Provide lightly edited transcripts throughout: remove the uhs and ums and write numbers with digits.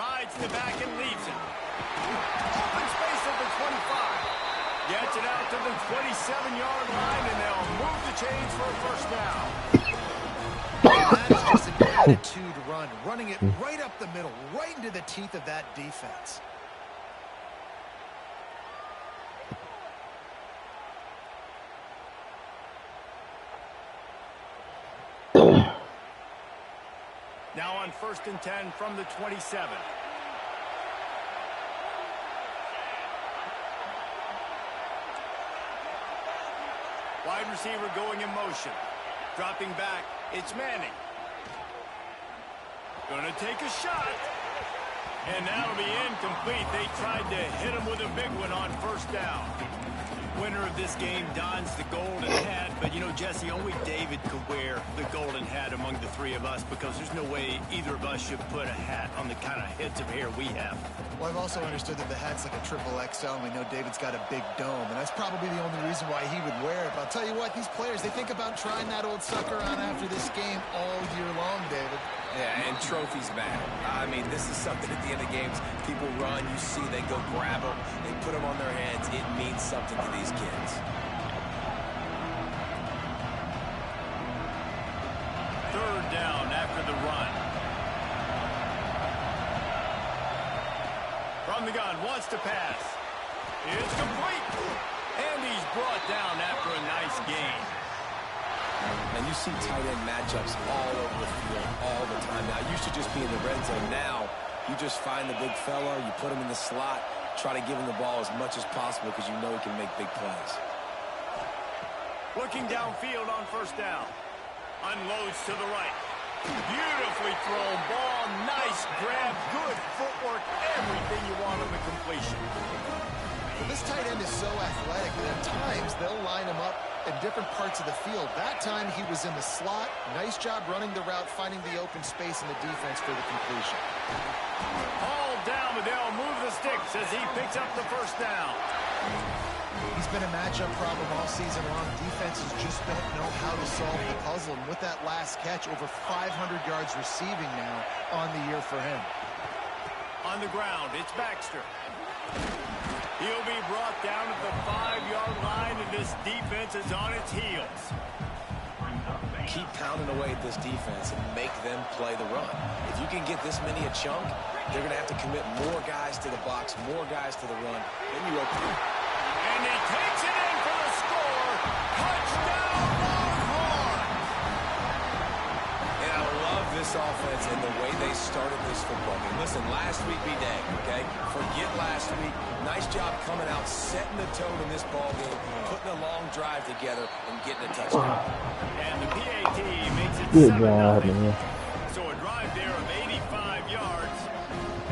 Rides the back and leaves it. Open space at the 25. Gets it out to the 27-yard line, and they'll move the chains for a first down. That is just an attitude run, running it right up the middle, right into the teeth of that defense. Now on 1st and 10 from the 27. Wide receiver going in motion. Dropping back, it's Manning. Gonna take a shot. And that'll be incomplete. They tried to hit him with a big one on 1st down. Winner of this game dons the golden hat, but you know, Jesse, only David could wear the golden hat among the three of us because there's no way either of us should put a hat on the kind of heads of hair we have. Well, I've also understood that the hat's like a triple XL, and we know David's got a big dome, and that's probably the only reason why he would wear it. But I'll tell you what, these players, they think about trying that old sucker on after this game all year long, David. Yeah, and trophies matter. I mean, this is something at the end of games. People run, you see, they go grab them, they put them on their heads. It means something to these kids. Third down after the run. From the gun, wants to pass. It's complete. And he's brought down after a nice gain. And you see tight end matchups all over the field all the time. Now, it used to just be in the red zone. Now, you just find the big fella, you put him in the slot, try to give him the ball as much as possible because you know he can make big plays. Looking downfield on 1st down. Unloads to the right. Beautifully thrown ball. Nice grab. Good footwork. Everything you want on the completion. Well, this tight end is so athletic that at times they'll line him up in different parts of the field. That time he was in the slot. Nice job running the route, finding the open space in the defense for the completion. All down, but they'll move the sticks as he picks up the 1st down. He's been a matchup problem all season long. Defenses just don't know how to solve the puzzle. And with that last catch, over 500 yards receiving now on the year for him. On the ground, it's Baxter. He'll be brought down at the 5-yard line, and this defense is on its heels. Keep pounding away at this defense and make them play the run. If you can get this many a chunk, they're going to have to commit more guys to the box, more guys to the run. Then you open it. And he takes it in for the score. Touchdown, Longhorns! And I love this offense and the way they started this football game. Listen, last week be dang, okay? Forget last week. Nice job coming out, setting the tone in this ball game, putting a long drive together, and getting a touchdown. And the PAT makes it Good 7-0. job, man. So a drive there of 85 yards,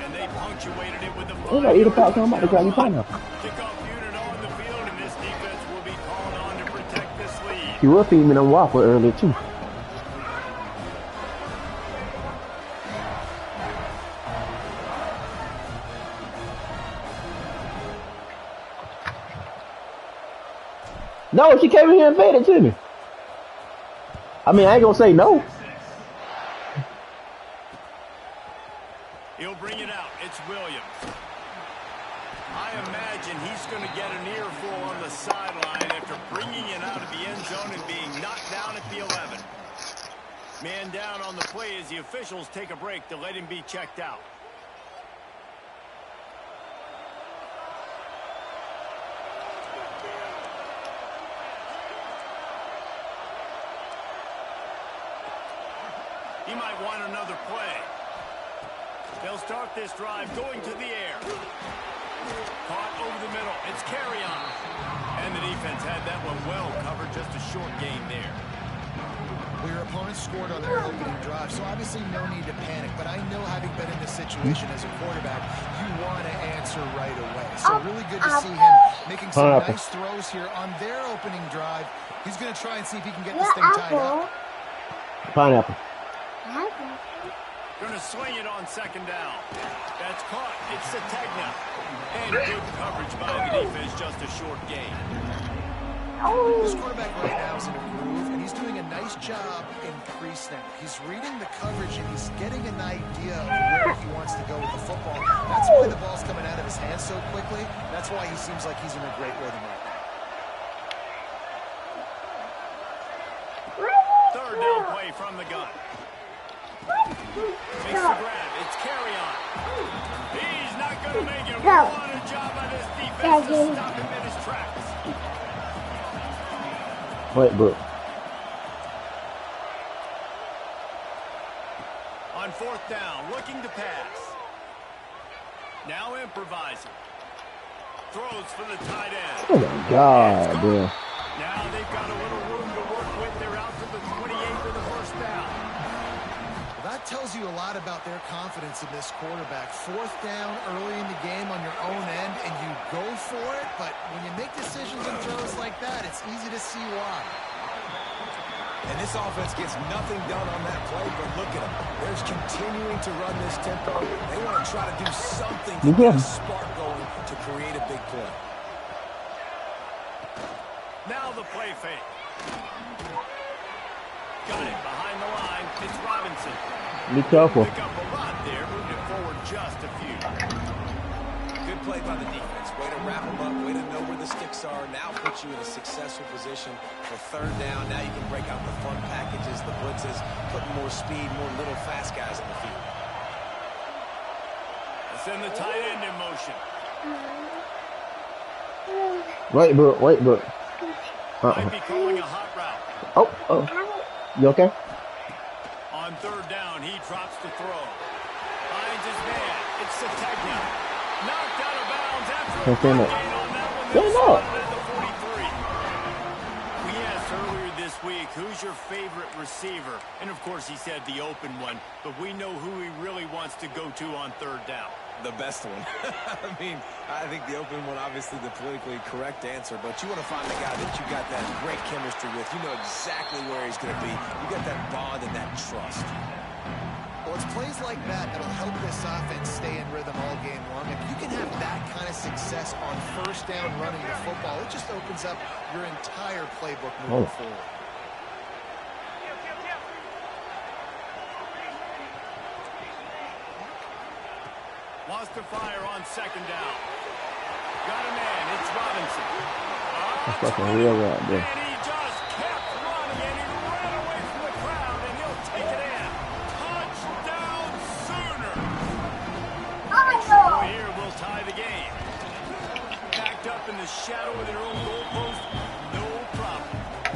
and they punctuated it with the 5 I'm gonna eat a popcorn. I'm about to grab your pineapple. Kickoff unit on the field, and this defense will be called on to protect this lead. You were feeding me them waffle earlier too. No, she came in here and fed it to me. I mean, I ain't gonna say no. He'll bring it out. It's Williams. I imagine he's going to get an earful on the sideline after bringing it out of the end zone and being knocked down at the 11. Man down on the play as the officials take a break to let him be checked out. He might want another play. They'll start this drive going to the air. Caught over the middle. It's carry on. And the defense had that one well covered. Just a short gain there. Well, your opponent scored on their opening drive, so obviously no need to panic. But I know, having been in this situation as a quarterback, you want to answer right away. So really good to see him making some nice throws here on their opening drive. He's going to try and see if he can get this thing tied up. Pineapple. Going to swing it on 2nd down. That's caught. It's Sategna. And good coverage by the defense, just a short gain. This quarterback right now is in a groove, and he's doing a nice job in pre-snap. He's reading the coverage, and he's getting an idea of where he wants to go with the football. That's why the ball's coming out of his hands so quickly. That's why he seems like he's in a great rhythm right now. Third down play from the gun. Makes the grab. It's carry on. He's not going to make it. What a job by this defense to stop him in his tracks. Wait, bro. On fourth down, looking to pass. Now improvising. Throws for the tight end. Oh my God, bro. Now they've got a little room to work with. They're out to the 28 for the first down. Well, that tells you a lot about their confidence in this quarterback. Fourth down early in the game on your own end, and you go for it. But when you make decisions and throws like that, it's easy to see why. And this offense gets nothing done on that play, but look at them. They're continuing to run this tempo. They want to try to do something to get a spark going to create a big play. Now the play fake. Got it behind the line. It's Robinson. Be careful. Pick up a lot there, moving it forward just a few. Good play by the defense. Way to wrap them up. Way to know where the sticks are. Now puts you in a successful position for third down. Now you can break out the fun packages, the blitzes, putting more speed, more little fast guys on the field. Send the tight end in motion. Wait, bro. Wait, bro. Might be calling a hot route. Oh. You okay? On third down, he drops to throw. Finds his man. It's Sategna. Knocked out of bounds after a gain on that one. They're spotted at the 43. We asked earlier this week, who's your favorite receiver? And, of course, he said the open one. But we know who he really wants to go to on third down. The best one. I mean, I think the open one, obviously the politically correct answer, but you want to find the guy that you got that great chemistry with. You know exactly where he's going to be. You got that bond and that trust. Well, it's plays like that that'll help this offense stay in rhythm all game long. If you can have that kind of success on first down running the football, it just opens up your entire playbook moving forward. Wants to fire on second down. Got a man. It's Robinson. That's fucking real right there. And he just kept running, and he ran away from the crowd, and he'll take it in. Touchdown Sooner. Oh, here will tie the game. Backed up in the shadow of their own goalpost, no problem.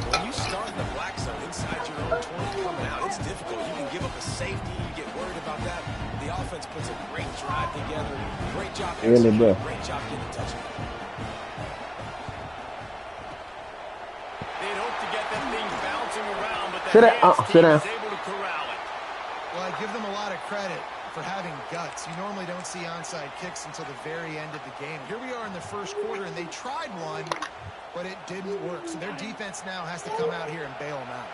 When you start in the black zone inside your own 20 coming out, it's difficult. You can give up a safety. You get worried about that. The offense puts a great drive together. Great job executing. Great job getting a touchdown. They'd hope to get that thing bouncing around, but the sit down. was able to corral it. Well, I give them a lot of credit for having guts. You normally don't see onside kicks until the very end of the game. Here we are in the first quarter, and they tried one, but it didn't work. So their defense now has to come out here and bail them out.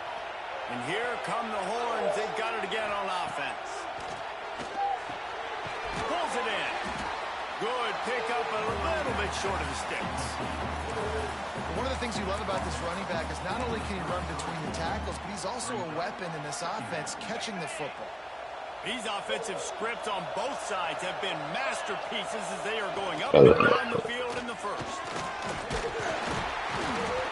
And here come the horns. They've got it again on offense. Pulls it in. Good pick up, a little bit short of the sticks. One of the things you love about this running back is not only can he run between the tackles, but he's also a weapon in this offense catching the football. These offensive scripts on both sides have been masterpieces as they are going up and down the field in the first.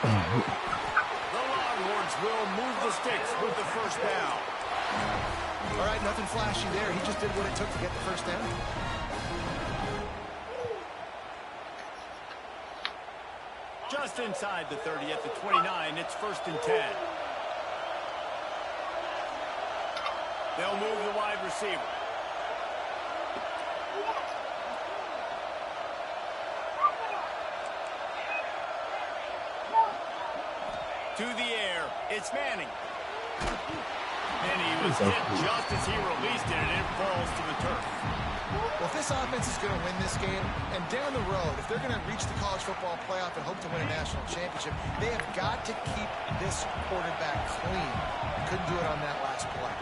The Longhorns will move the sticks with the first down. All right, nothing flashy there. He just did what it took to get the first down. Just inside the 30 at the 29, it's 1st and 10. They'll move the wide receiver. To the air, it's Manning. And he was hit just as he released it, and it falls to the turf. Well, if this offense is going to win this game, and down the road, if they're going to reach the college football playoff and hope to win a national championship, they have got to keep this quarterback clean. Couldn't do it on that last play.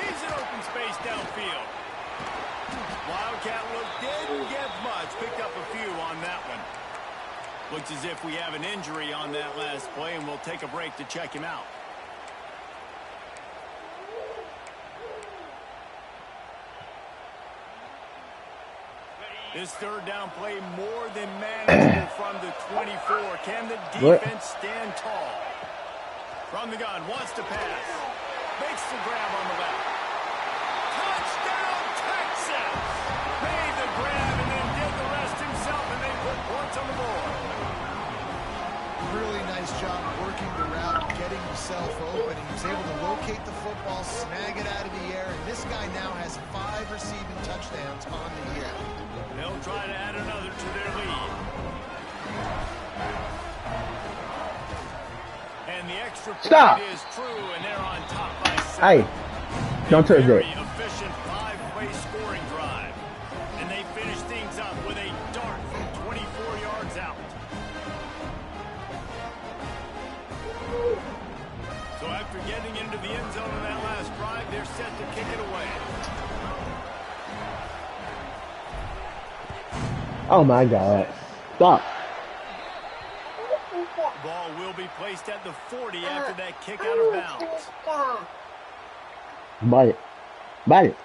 He's in open space downfield. Wildcat look didn't get much. Picked up a few on that one. Looks as if we have an injury on that last play, and we'll take a break to check him out. This third down play more than manageable from the 24. Can the defense stand tall? From the gun, wants to pass. Makes the grab on the left. Touchdown, Texas! Made the grab and then did the rest himself, and they put points on the board. Really nice job working the route, getting himself open. He was able to locate the football, snag it out of the air, and this guy now has 5 receiving touchdowns on the year. They'll try to add another to their lead. And the extra point is true, and they're on top by 7. Hey, don't touch that. Very efficient 5-play scoring drive. And they finish things up with a dart from 24 yards out. So after getting into the end zone on that last drive, they're set to kick it away. Oh my God. Stop. Ball will be placed at the 40 after that kick out of bounds. Bite it. Bite it.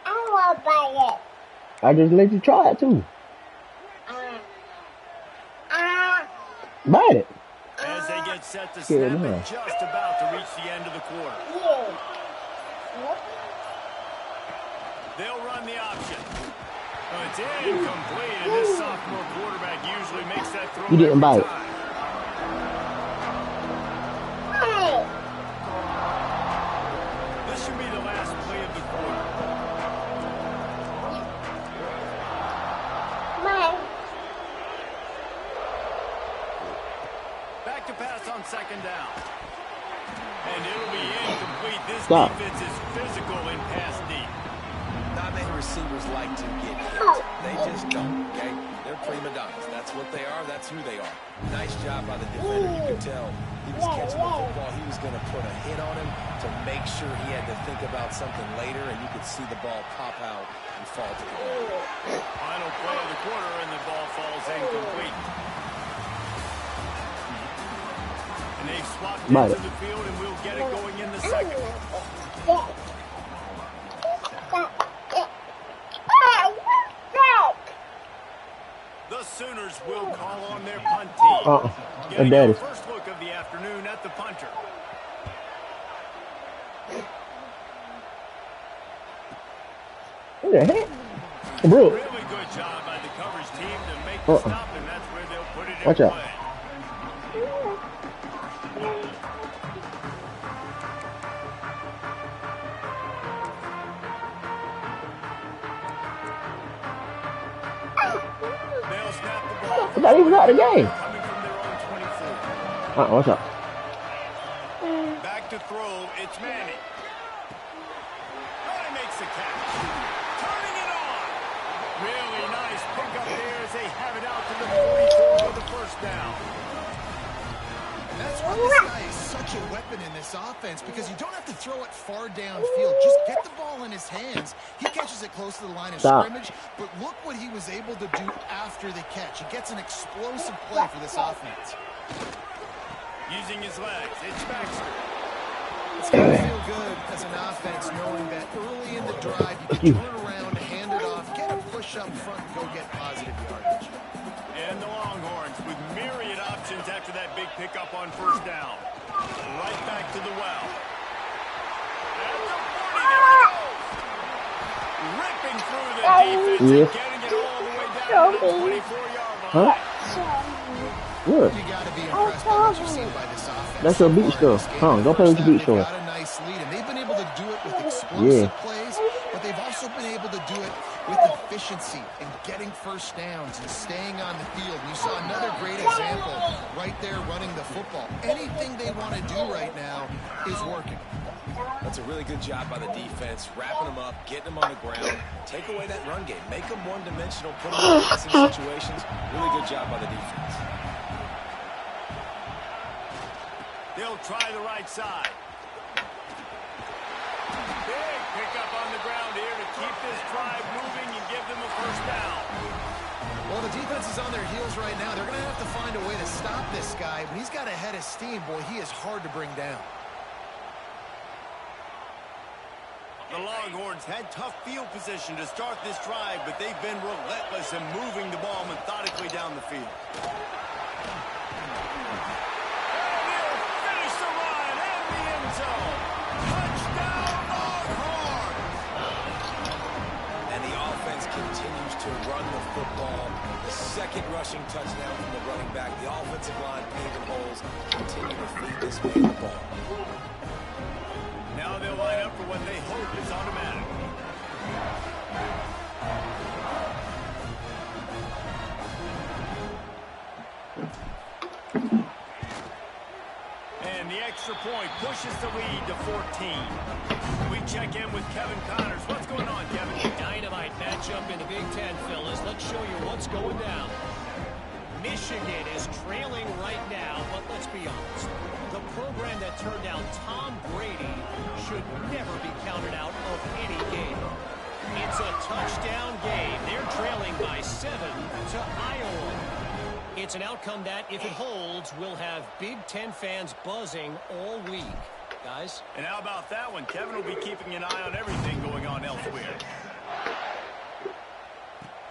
I want to bite it. I just let you try it too. Bite it. As they get set to snap it, just about to reach the end of the quarter. They'll run the option. Oh, it's incomplete, and this sophomore quarterback usually makes that throw. You didn't bite it. This should be the last play of the quarter. Back to pass on second down. And it'll be incomplete. This defense is physical in pass deep. Not many receivers like to get hit. They just don't, okay? They're prima donnas. That's what they are. That's who they are. Nice job by the defender. You could tell he was catching the football. He was going to put a hit on him to make sure he had to think about something later, and you could see the ball pop out and fall to the ground. Final play of the quarter, and the ball falls incomplete. And they've swapped into the field, and we'll get it going in the second. The Sooners will call on their punt team. Getting our first look of the afternoon at the punter. What the heck? Bro. Really good job by the coverage team to make the stop, and that's where they'll put it in Watch play. out. They'll snap the ball. It's not even out of the game. Coming from their own 24. Watch out. Back to throw, it's Manning. Manning makes the catch. Turning it on. Really nice pickup there as they have it out to the 44 for the first down. That's why this guy is such a weapon in this offense, because you don't have to throw it far downfield. Just get the ball in his hands. He catches it close to the line of scrimmage, but look what he was able to do after the catch. He gets an explosive play for this offense. Using his legs, it's Baxter. It's going to feel good as an offense knowing that early in the drive you can turn around, hand it off, get a push up front, and go get positive yardage. And the Longhorns with myriad options after that big pickup on first down. Right back to the well. At the 40, there it goes. Ripping through the defense and getting it all the way down to the 24-yard line. Good. You got to be impressed by what you've seen by this offense. That's your beat stuff. Go play with your beat stuff. They've got a nice lead, and they've been able to do it with explosive plays, but they've also been able to do it with efficiency and getting first downs and staying on the field. And you saw another great example right there running the football. Anything they want to do right now is working. That's a really good job by the defense, wrapping them up, getting them on the ground. Take away that run game. Make them one-dimensional, put them in passing situations. Really good job by the defense. They'll try the right side. Big pickup on the ground here to keep this drive moving and give give them a first down. Well, the defense is on their heels right now. They're going to have to find a way to stop this guy. When he's got a head of steam, boy, he is hard to bring down. The Longhorns had tough field position to start this drive, but they've been relentless in moving the ball methodically down the field. And he'll finish the run in the end zone. Touchdown, Longhorns! And the offense continues to run the football. The second rushing touchdown from the running back. The offensive line paving holes continue to feed this man the ball. Now they'll line up for what they hope is automatic. And the extra point pushes the lead to 14. We check in with Kevin Connors. What's going on, Kevin? Dynamite matchup in the Big Ten, fellas. Let's show you what's going down. Michigan is trailing right now, but let's be honest. The program that turned out Tom Brady should never be counted out of any game. It's a touchdown game. They're trailing by 7 to Iowa. It's an outcome that, if it holds, will have Big Ten fans buzzing all week. Guys? And how about that one? Kevin will be keeping an eye on everything going on elsewhere.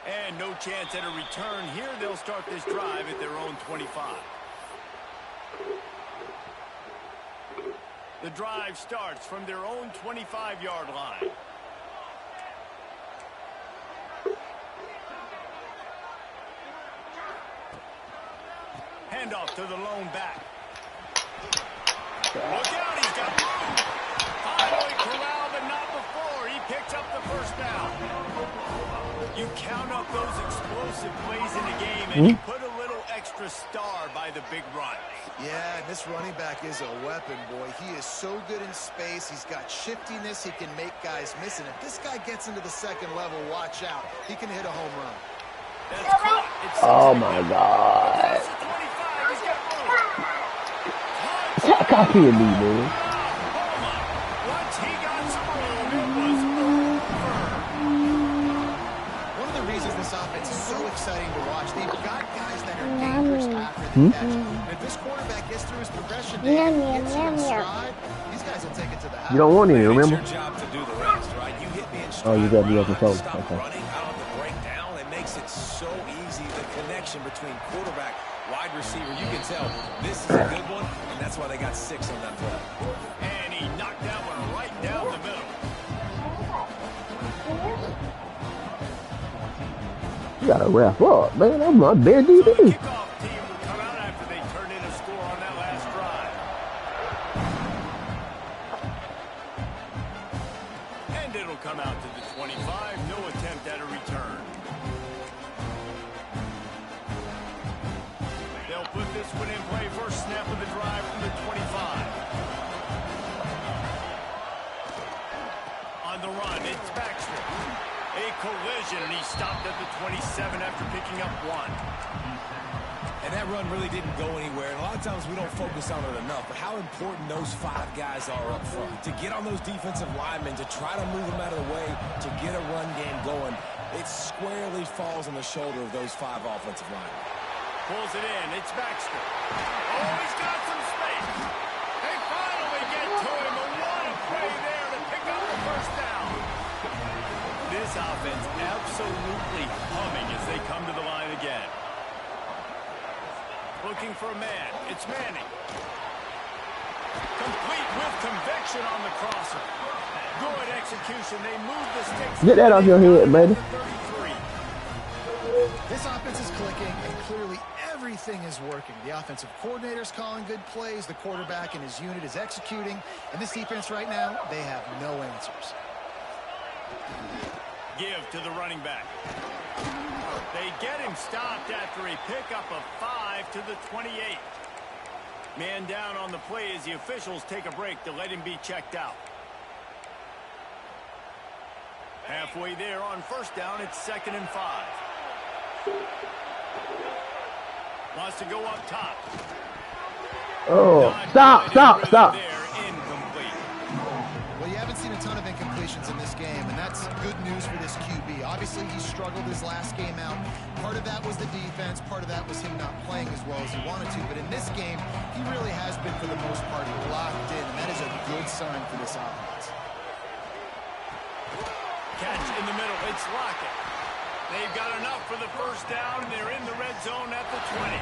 And no chance at a return here. They'll start this drive at their own 25. The drive starts from their own 25-yard line. Handoff to the lone back. Look out, he's got room. Finally corralled, but not before. He picks up the first down. You count up those explosive plays in the game, and you put a little extra star by the big run. Yeah, this running back is a weapon, boy. He is so good in space. He's got shiftiness. He can make guys miss. And if this guy gets into the second level, watch out. He can hit a home run. That's caught. Oh, my God. Copy me, man. Once he got some room, it was over. One of the reasons this offense is so exciting to watch, they've got guys that are dangerous after the catch. And if this quarterback gets through his progression, gets in stride, these guys will take it to the house. You don't want any, remember? It's your job to do the rest, right? You hit me in stride. Oh, you got to be able to control. Stop Okay. running. I don't have to break down. It makes it so easy. The connection between quarterback, wide receiver, you can tell this is a good one, and that's why they got 6 on that play. And he knocked that one right down the middle. You got to wrap up, man. I'm not there, So the DB. kickoff team will come out after they turned in a score on that last drive. And it'll come out to the 25. No attempt at a return. They'll put this one in play. First snap of the drive from the 25. On the run, it's Baxter. A collision, and he stopped at the 27 after picking up 1. And that run really didn't go anywhere. And a lot of times we don't focus on it enough. But how important those 5 guys are up front. To get on those defensive linemen, to try to move them out of the way, to get a run game going, it squarely falls on the shoulder of those 5 offensive linemen. Pulls it in. It's Baxter. Oh, he's got some space. They finally get to him. A what a play there to pick up the first down. This offense absolutely humming as they come to the line again. Looking for a man. It's Manning. Complete with conviction on the crosser. Good execution. They move the sticks. Get that off your head, baby. 33. This offense is clicking, and clearly everything is working. The offensive coordinator's calling good plays. The quarterback and his unit is executing. And this defense right now, they have no answers. Give to the running back. They get him stopped after a pickup of 5 to the 28. Man down on the play as the officials take a break to let him be checked out. Halfway there on first down, it's 2nd and 5. Wants to go up top. Oh, stop. There, incomplete. Well, you haven't seen a ton of incompletions in this game, and that's good news for this QB. Obviously, he's struggling. struggled his last game out. Part of that was the defense. Part of that was him not playing as well as he wanted to. But in this game, he really has been, for the most part, locked in. And that is a good sign for this offense. Catch in the middle. It's Lockett. They've got enough for the first down. They're in the red zone at the 20.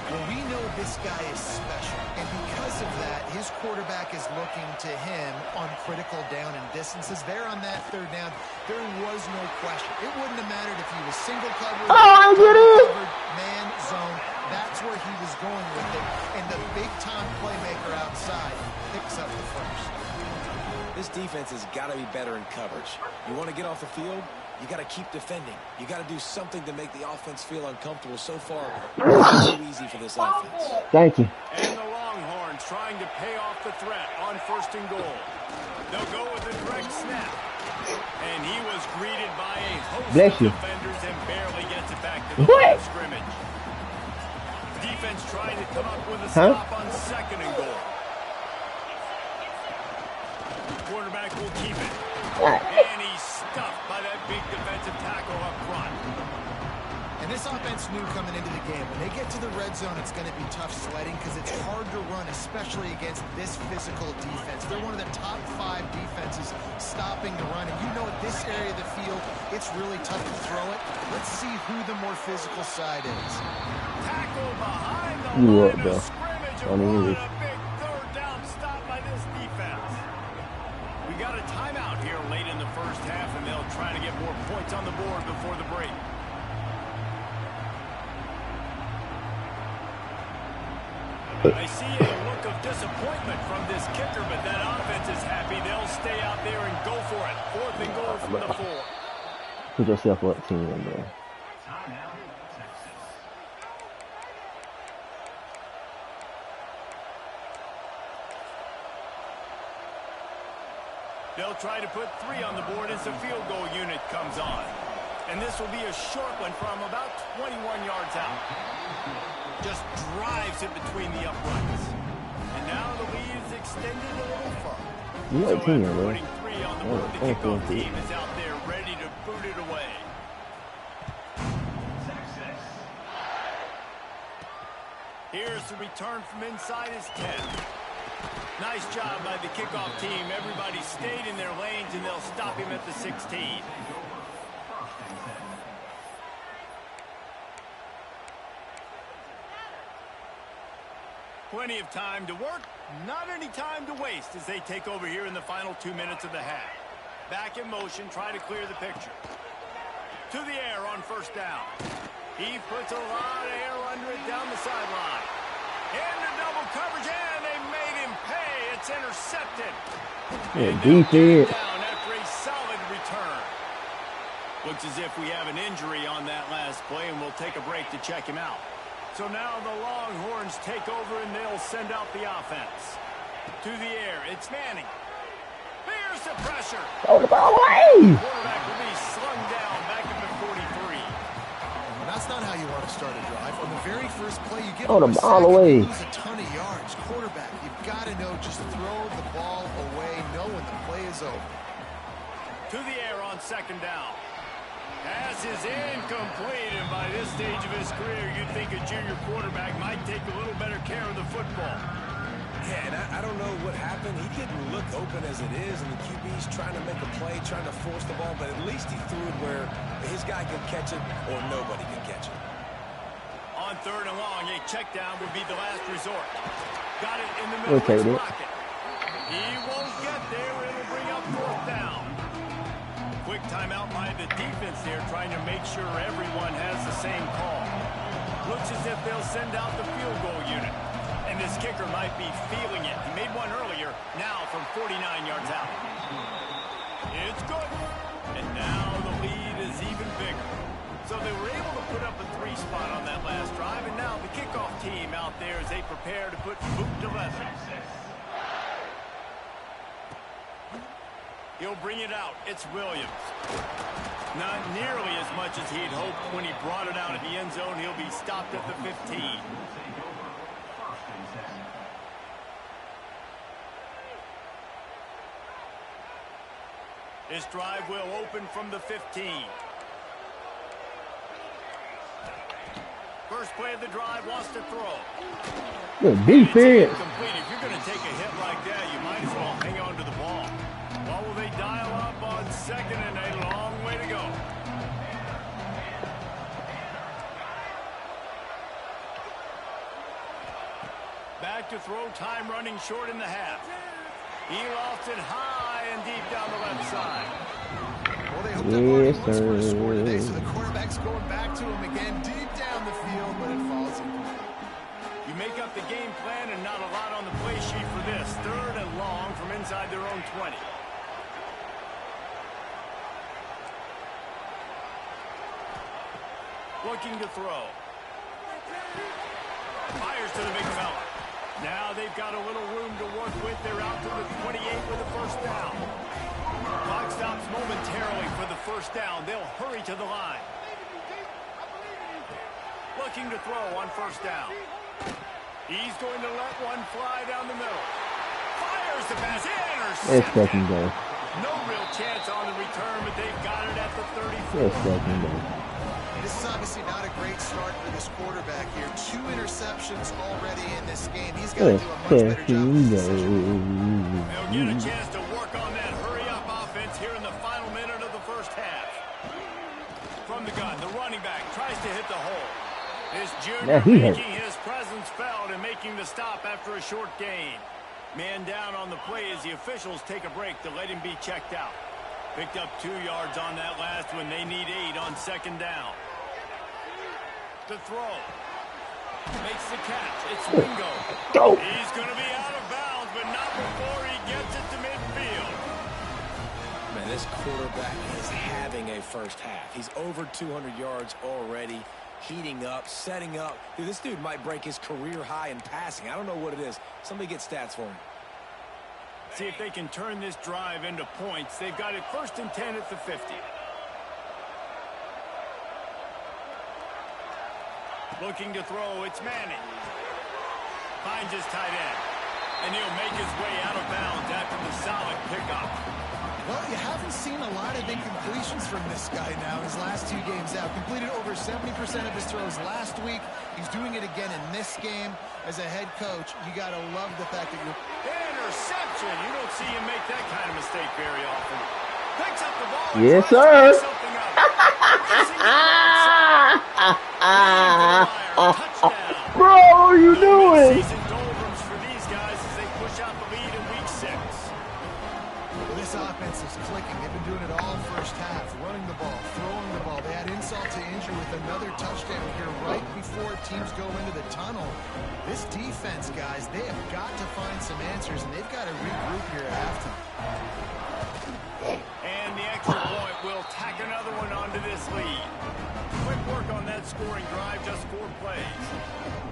Well, we know this guy is special, and because of that, his quarterback is looking to him on critical down and distances. There on that third down, there was no question. It wouldn't have mattered if he was single covered, covered, man, zone. That's where he was going with it, and the big-time playmaker outside picks up the first. This defense has got to be better in coverage. You want to get off the field? You got to keep defending. You got to do something to make the offense feel uncomfortable. So far, it's too easy for this offense. Thank you. And the Longhorns trying to pay off the threat on 1st and goal. They'll go with a direct snap. And he was greeted by a host of defenders and barely gets it back to the line of scrimmage. Defense trying to come up with a stop on 2nd and goal. Quarterback will keep it. And he's stuffed by that big defensive tackle up front. And this offense knew coming into the game, when they get to the red zone, it's going to be tough sledding because it's hard to run, especially against this physical defense. They're one of the top 5 defenses stopping the run. And you know, at this area of the field, it's really tough to throw it. Let's see who the more physical side is. Tackle behind the line of scrimmage. And what a big third down stop by this defense. We got a timeout here late in the first half, and they'll try to get more points on the board before the break. I see a look of disappointment from this kicker, but that offense is happy. They'll stay out there and go for it. 4th and goal from the 4. Put yourself up, team, man. They'll try to put 3 on the board as the field goal unit comes on. And this will be a short one from about 21 yards out. Just drives it between the uprights. And now the lead is extended a little further. So after putting 3 on the board, the kickoff team is out there ready to boot it away. Here's the return from inside his 10. Nice job by the kickoff team. Everybody stayed in their lanes, and they'll stop him at the 16. Plenty of time to work, not any time to waste as they take over here in the final 2 minutes of the half. Back in motion, try to clear the picture. To the air on 1st down. He puts a lot of air under it down the sideline. Into double coverage, and they made him pay. It's intercepted. And defense. Down after a solid return. Looks as if we have an injury on that last play, and we'll take a break to check him out. So now the Longhorns take over, and they'll send out the offense. To the air, it's Manning. Here's the pressure. Oh, the ball away. Quarterback will be slung down back at the 43. That's not how you want to start a drive. On the very first play, you get the ball away. You lose a ton of yards. Quarterback, you've got to know, just throw the ball away, know when the play is over. To the air on 2nd down. Pass is incomplete, and by this stage of his career, you'd think a junior quarterback might take a little better care of the football. Yeah, and I don't know what happened. He didn't look open as it is, and the QB's trying to make a play, trying to force the ball, but at least he threw it where his guy could catch it or nobody could catch it. On 3rd and long, a check down would be the last resort. Got it in the middle of his pocket. He won't get there. It'll bring up 4th down. Quick timeout by the defense here, trying to make sure everyone has the same call. Looks as if they'll send out the field goal unit. And this kicker might be feeling it. He made one earlier, now from 49 yards out. It's good. And now the lead is even bigger. So they were able to put up a 3 spot on that last drive, and now the kickoff team out there as they prepare to put boot to leather. He'll bring it out. It's Williams. Not nearly as much as he'd hoped when he brought it out in the end zone. He'll be stopped at the 15. This drive will open from the 15. First play of the drive wants to throw. Good defense. If you're going to take a hit like that, you might as well hang on to the ball. What will they dial up on second and a long way to go? Back to throw, time running short in the half. He lofts it high and deep down the left side. Well, they hope that Barney wants to score today, so the quarterback's going back to him again, deep down the field, but it falls incomplete. You make up the game plan and not a lot on the play sheet for this. Third and long from inside their own 20. Looking to throw. Fires to the big fella. Now they've got a little room to work with. They're out to the 28 with a first down. Clock stops momentarily for the first down. They'll hurry to the line. Looking to throw on first down. He's going to let one fly down the middle. Fires the pass. Intercepted. No real chance on the return, but they've got it at the 34. This is obviously not a great start for this quarterback here. 2 interceptions already in this game. He's got to do a much better job with this decision. They'll get a chance to work on that hurry-up offense here in the final minute of the first half. From the gun, the running back tries to hit the hole. This junior making his presence felt and making the stop after a short gain. Man down on the play as the officials take a break to let him be checked out. Picked up 2 yards on that last one. They need 8 on second down. The throw. Makes the catch. It's Wingo. He's going to be out of bounds, but not before he gets it to midfield. Man, this quarterback is having a first half. He's over 200 yards already, heating up, setting up. Dude, this dude might break his career high in passing. I don't know what it is. Somebody get stats for him. See if they can turn this drive into points. They've got it first and 10 at the 50. Looking to throw, it's Manning. Finds his tight end. And he'll make his way out of bounds after the solid pickup. Well, you haven't seen a lot of incompletions from this guy now his last 2 games out. Completed over 70% of his throws last week. He's doing it again in this game. As a head coach, you got to love the fact that you're... Interception! You don't see him make that kind of mistake very often. Picks up the ball. Yes, sir. Bro, what are you doing? Season doldrums for these guys as they push out the lead in week 6. This offense is clicking. They've been doing it all first half. Running the ball, throwing the ball. They had insult to injury with another touchdown here right before teams go into the tunnel. This defense, guys, they have got to find some answers, and they've got to regroup here at halftime. And the extra point will tack another one onto this lead. Quick work on that scoring drive, just 4 plays.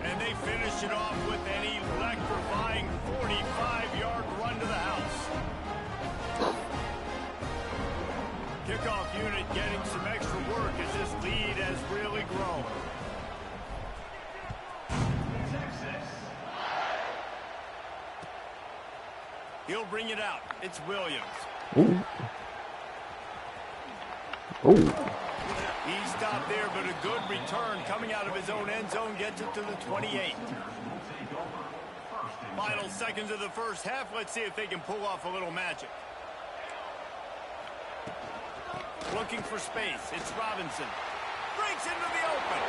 And they finish it off with an electrifying 45-yard run to the house. Kickoff unit getting some extra work as this lead has really grown. He'll bring it out. It's Williams. Ooh. Ooh. He stopped there, but a good return coming out of his own end zone gets it to the 28. Final seconds of the first half. Let's see if they can pull off a little magic. Looking for space. It's Robinson. Breaks into the open.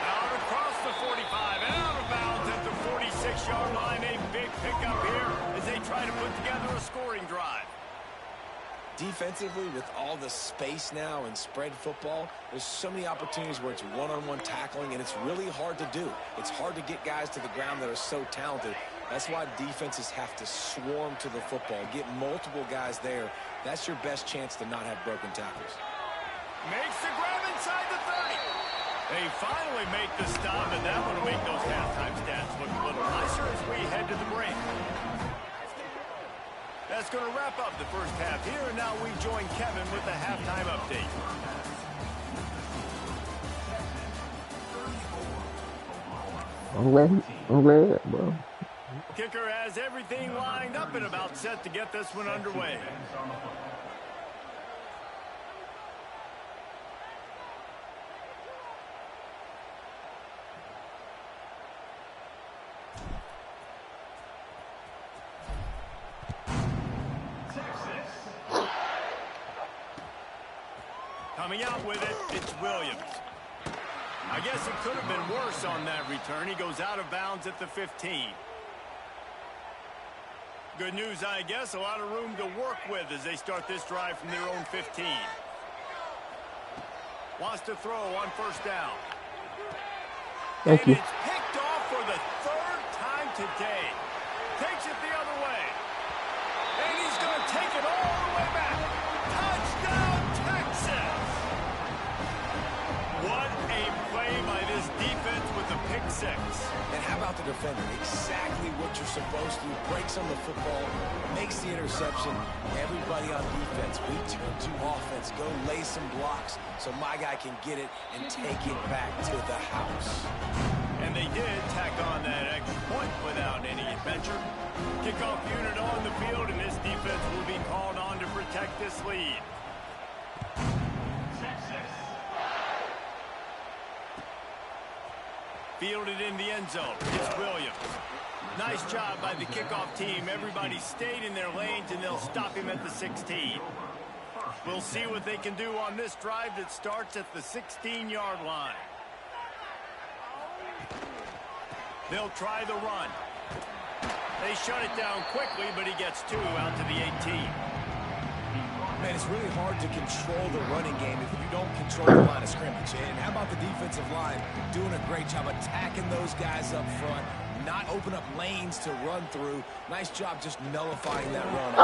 Out across the 45 and out of bounds at the 46-yard line. A big pickup here as they try to put together a scoring drive. Defensively, with all the space now and spread football, there's so many opportunities where it's one-on-one tackling, and it's really hard to do. It's hard to get guys to the ground that are so talented. That's why defenses have to swarm to the football, get multiple guys there. That's your best chance to not have broken tackles. Makes the grab inside the 30. They finally make the stop, and that one will make those halftime stats look a little nicer as we head to the break. That's going to wrap up the first half here, and now we join Kevin with the halftime update. I'm glad, bro. Kicker has everything lined up and about set to get this one underway. Coming out with it, it's Williams. I guess it could have been worse on that return. He goes out of bounds at the 15. Good news, I guess. A lot of room to work with as they start this drive from their own 15. Wants to throw on first down. Thank you. It's picked off for the third time today. Takes it the other way. And he's going to take it all the way back. Touchdown, Texas! What a play by this defense with the pick six. And how about the defender? Exactly what you're supposed to do. Breaks on the football, makes the interception. Everybody on defense, we turn to offense. Go lay some blocks so my guy can get it and take it back to the house. And they did tack on that extra point without any adventure. Kickoff unit on the field, and this defense will be called on to protect this lead. Fielded in the end zone. It's Williams. Nice job by the kickoff team. Everybody stayed in their lanes, and they'll stop him at the 16. We'll see what they can do on this drive that starts at the 16-yard line. They'll try the run. They shut it down quickly, but he gets 2 out to the 18. Man, it's really hard to control the running game if you don't control the line of scrimmage. And how about the defensive line doing a great job attacking those guys up front, not open up lanes to run through. Nice job just nullifying that run.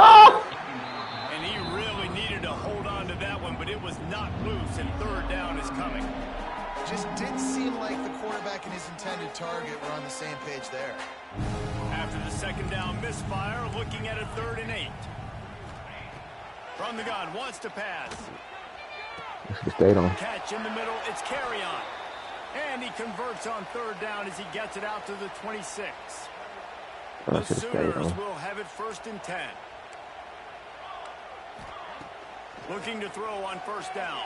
And he really needed to hold on to that one, but it was not loose, and third down is coming. Just didn't seem like the quarterback and his intended target were on the same page there. After the second down misfire, looking at a 3rd and 8. From the gun, wants to pass. Stayed on. Catch in the middle, it's carry on. And he converts on 3rd down as he gets it out to the 26. The Sooners will have it 1st and 10. Looking to throw on 1st down.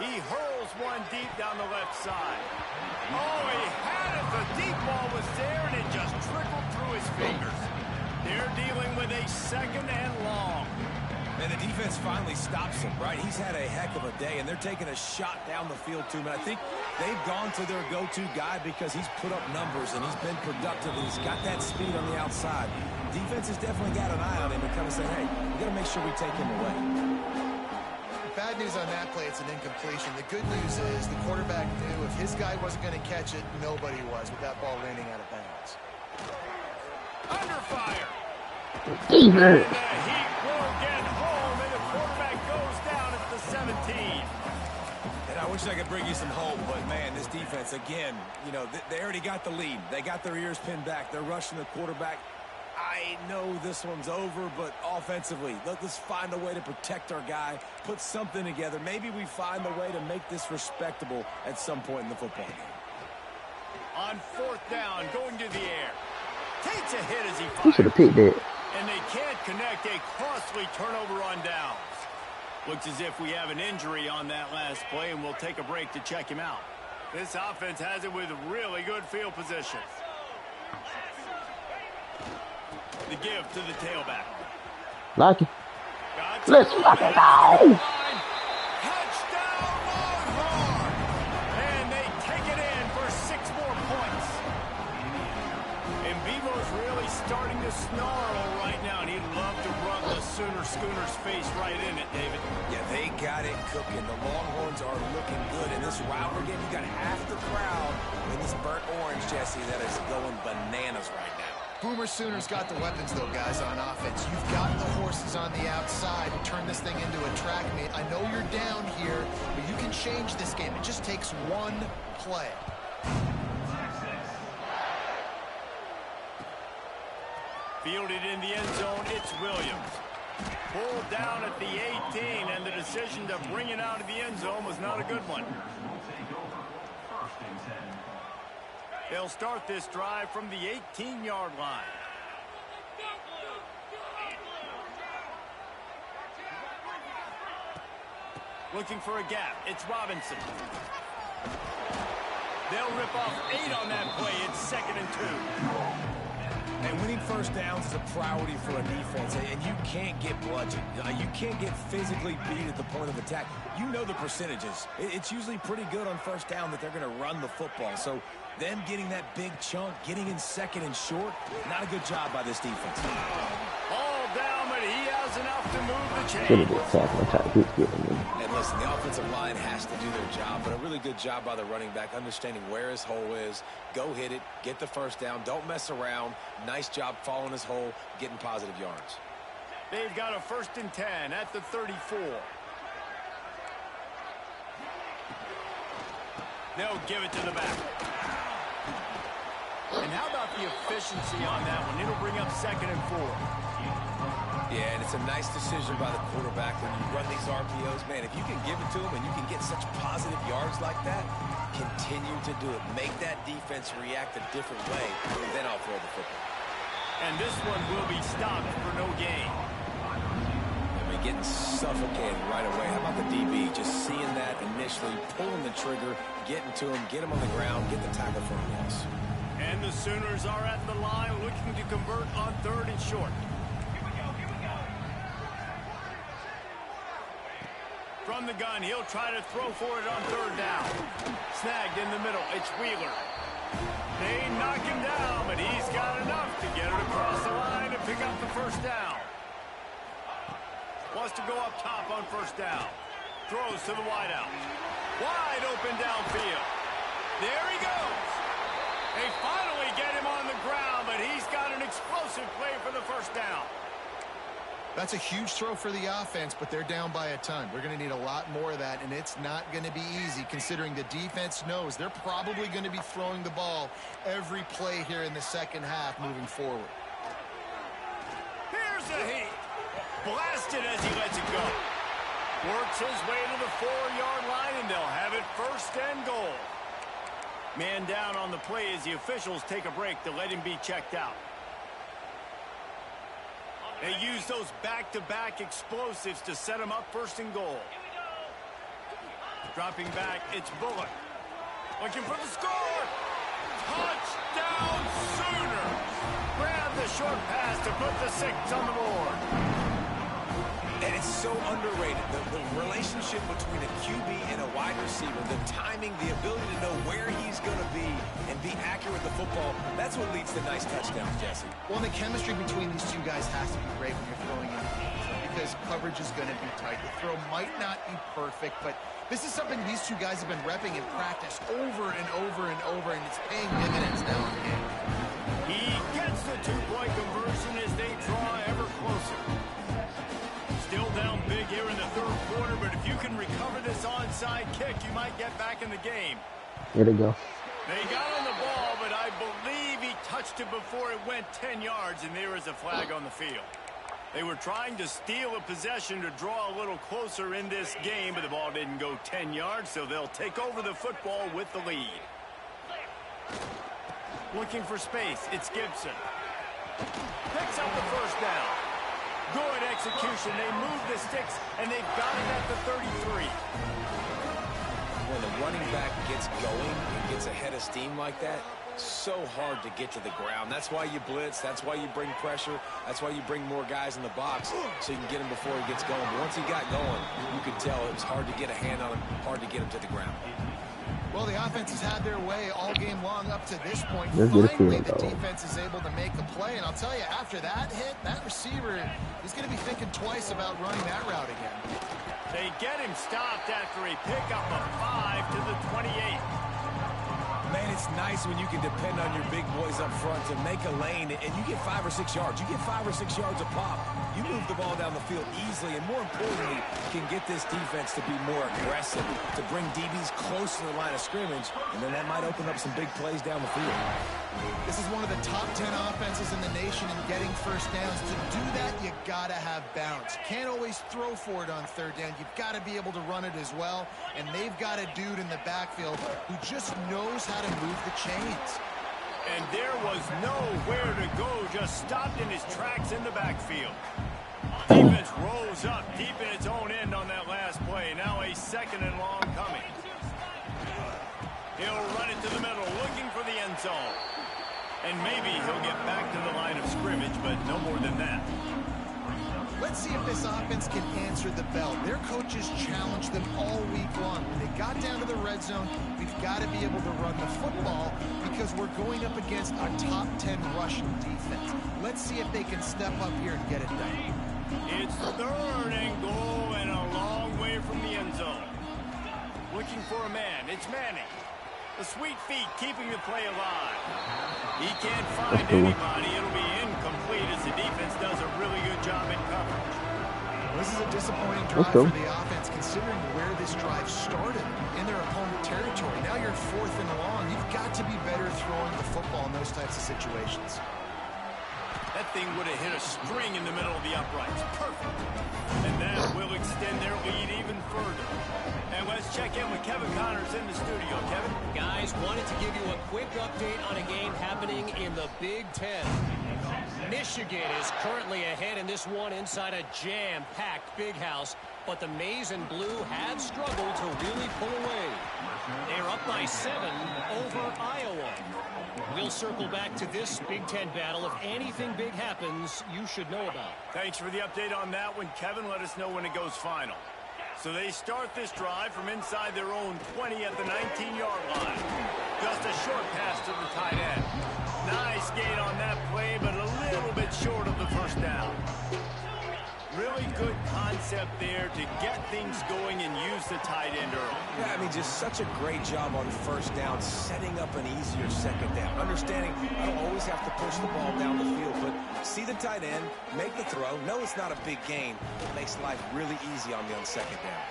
He hurls one deep down the left side. Oh, he had it. The deep ball was there, and it just trickled through his fingers. They're dealing with a 2nd and long. And the defense finally stops him, right? He's had a heck of a day, and they're taking a shot down the field to him. And I think they've gone to their go-to guy because he's put up numbers, and he's been productive, and he's got that speed on the outside. Defense has definitely got an eye on him and kind of saying, hey, we got to make sure we take him away. Bad news on that play, it's an incompletion. The good news is the quarterback knew if his guy wasn't going to catch it, nobody was with that ball raining out of bounds. Under fire. Defense. And the Heat will get home, and the quarterback goes down at the 17. And I wish I could bring you some hope, but, man, this defense, again, you know, they already got the lead. They got their ears pinned back. They're rushing the quarterback. I know this one's over, but offensively, let's find a way to protect our guy, put something together. Maybe we find a way to make this respectable at some point in the football game. On 4th down, going to the air. Takes a hit as he fires. He should have picked that. And they can't connect, a costly turnover on downs. Looks as if we have an injury on that last play, and we'll take a break to check him out. This offense has it with really good field position. The give to the tailback. Like it. Let's fucking go. Touchdown, Longhorn! And they take it in for 6 more points. And Bevo's really starting to snarl right now, and he'd love to run the Schooner's face right in it, David. Yeah, they got it cooking. The Longhorns are looking good. In this route we're getting, you got half the crowd in this burnt orange, Jesse, that is going bananas right now. Boomer Sooners got the weapons, though, guys, on offense. You've got the horses on the outside to turn this thing into a track meet. I know you're down here, but you can change this game. It just takes one play. Fielded in the end zone, it's Williams. Pulled down at the 18, and the decision to bring it out of the end zone was not a good one. They'll start this drive from the 18-yard line. Looking for a gap. It's Robinson. They'll rip off 8 on that play. It's 2nd and 2. And when Getting first downs is a priority for a defense, and you can't get bludgeoned. You can't get physically beat at the point of attack. You know the percentages. It's usually pretty good on first down that they're going to run the football. So them getting that big chunk, getting in second and short, not a good job by this defense. All down, but he has enough to move the chain. And listen, the offensive line has to do their job, but a really good job by the running back, understanding where his hole is. Go hit it, get the first down, don't mess around. Nice job following his hole, getting positive yards. They've got a 1st and 10 at the 34. They'll give it to the back. And how about the efficiency on that one? It'll bring up 2nd and 4. Yeah, and it's a nice decision by the quarterback when you run these RPOs. Man, if you can give it to him and you can get such positive yards like that, continue to do it. Make that defense react a different way, then I'll throw the football. And this one will be stopped for no gain. I mean, getting suffocated right away. How about the DB? Just seeing that initially, pulling the trigger, getting to him, get him on the ground, get the tackle for a loss. And the Sooners are at the line looking to convert on 3rd and short. From the gun, he'll try to throw for it on 3rd down. Snagged in the middle, it's Wheeler. They knock him down, but he's got enough to get it across the line and pick up the 1st down. Wants to go up top on 1st down. Throws to the wideout. Wide open downfield. There he goes. They finally get him on the ground, but he's got an explosive play for the 1st down. That's a huge throw for the offense, but they're down by a ton. We're going to need a lot more of that, and it's not going to be easy considering the defense knows they're probably going to be throwing the ball every play here in the 2nd half moving forward. Here's a heat. Blasted as he lets it go. Works his way to the 4-yard line, and they'll have it 1st and goal. Man down on the play as the officials take a break to let him be checked out. They use those back-to-back explosives to set him up 1st and goal. Dropping back, it's Bullock. Looking for the score. Touchdown Sooners. Grab the short pass to put the 6 on the board. And it's so underrated. The relationship between a QB and a wide receiver, the timing, the ability to know where he's going to be and be accurate with the football, that's what leads to nice touchdowns, Jesse. Well, the chemistry between these two guys has to be great when you're throwing in because coverage is going to be tight. The throw might not be perfect, but this is something these two guys have been repping in practice over and over and over, and it's paying dividends now in the game. He gets the 2-point conversion as they draw ever closer. Still down big here in the 3rd quarter, but if you can recover this onside kick, you might get back in the game. Here they go. They got on the ball, but I believe he touched it before it went 10 yards, and there is a flag on the field. They were trying to steal a possession to draw a little closer in this game, but the ball didn't go 10 yards, so they'll take over the football with the lead. Looking for space, it's Gibson. Picks up the 1st down. Good execution. They move the sticks, and they've got it at the 33. When the running back gets going and gets ahead of steam like that, so hard to get to the ground. That's why you blitz. That's why you bring pressure. That's why you bring more guys in the box so you can get him before he gets going. But once he got going, you could tell it was hard to get a hand on him, hard to get him to the ground. Well, the offense has had their way all game long up to this point. Finally, the defense is able to make a play. And I'll tell you, after that hit, that receiver is going to be thinking twice about running that route again. They get him stopped after a pickup of 5 to the 28. Man, it's nice when you can depend on your big boys up front to make a lane, and you get 5 or 6 yards. You get 5 or 6 yards a pop. You move the ball down the field easily, and more importantly, can get this defense to be more aggressive, to bring DBs close to the line of scrimmage, and then that might open up some big plays down the field. This is one of the top 10 offenses in the nation in getting 1st downs. To do that, you got to have balance. You can't always throw for it on 3rd down. You've got to be able to run it as well, and they've got a dude in the backfield who just knows how to move the chains. And there was nowhere to go, just stopped in his tracks in the backfield. Defense rolls up deep in its own end on that last play. Now a 2nd and long coming. He'll run it to the middle, looking for the end zone. And maybe he'll get back to the line of scrimmage. but no more than that. Let's see if this offense can answer the bell. Their coaches challenged them all week long. When they got down to the red zone, we've got to be able to run the football because we're going up against a top 10 rushing defense. Let's see if they can step up here and get it done. It's 3rd and goal and a long way from the end zone. Looking for a man. It's Manning. The sweet feet keeping the play alive. He can't find anybody. It'll be incomplete as the defense does a really good job in coverage. This is a disappointing drive for the offense considering where this drive started in their opponent territory. Now you're 4th and long. You've got to be better throwing the football in those types of situations. That thing would have hit a string in the middle of the uprights. Perfect. And that will extend their lead even further. And let's check in with Kevin Connors in the studio. Kevin? Guys, wanted to give you a quick update on a game happening in the Big Ten. Michigan is currently ahead in this one inside a jam-packed Big House, but the Maize and Blue have struggled to really pull away. They're up by 7 over Iowa. We'll circle back to this Big Ten battle. If anything big happens, you should know about. Thanks for the update on that one, Kevin. Let us know when it goes final. So they start this drive from inside their own 20 at the 19-yard line. Just a short pass to the tight end. Nice gain on that play, but a little bit short of the first down. Really good concept there to get things going and use the tight end early. Yeah, I mean, just such a great job on 1st down, setting up an easier 2nd down. Understanding I don't always have to push the ball down the field, but see the tight end, make the throw. No, it's not a big gain. It makes life really easy on me on 2nd down.